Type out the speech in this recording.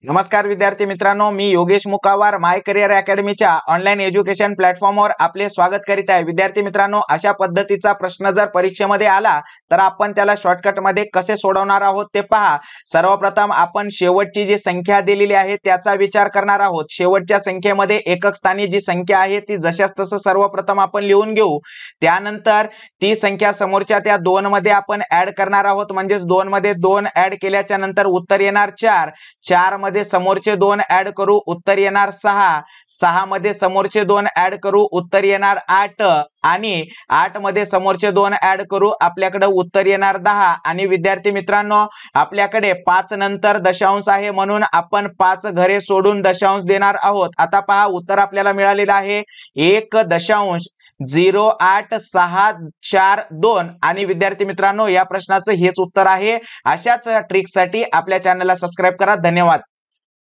नमस्कार विद्यार्थी मित्रांनो, मी योगेश मुकावार माय करियर अकॅडमीच्या ऑनलाईन एज्युकेशन प्लॅटफॉर्मवर आपले स्वागत करीत आहे। विद्यार्थी मित्रांनो, अशा पद्धतीचा प्रश्न जर परीक्षेमध्ये आला तर आपण त्याला शॉर्टकट मध्ये कसे सोडवणार आहोत ते पहा। सर्वप्रथम आपण शेवटची जी संख्या दिलेली आहे त्याचा विचार करणार आहोत। शेवटच्या संख्येमध्ये एकक स्थानी जी संख्या आहे ती जशास तसं सर्वप्रथम आपण लिहून घेऊ। त्यानंतर ती संख्या समोरच्या त्या 2 मध्ये आपण ऍड करणार आहोत, म्हणजे 2 मध्ये 2 ऍड केल्याच्या नंतर उत्तर येणार 4। 4 मध्ये समोरचे 2 ऍड करू, उत्तर येणार 6। 6 मध्ये समोरचे 2 ऍड करू, उत्तर येणार 8 आणि 8 मध्ये समोरचे 2 ऍड करू, आपल्याकडे उत्तर येणार 10। आणि विद्यार्थी मित्रांनो, आपल्याकडे 5 नंतर दशांश आहे म्हणून आपण 5 घरे सोडून दशांश देणार आहोत। आता पहा, उत्तर आपल्याला मिळालेलं आहे 1.0862 आणि विद्यार्थी मित्रांनो, या प्रश्नाचं हेच उत्तर आहे। अशाच ट्रिकसाठी आपल्या चॅनलला सबस्क्राइब करा। धन्यवाद।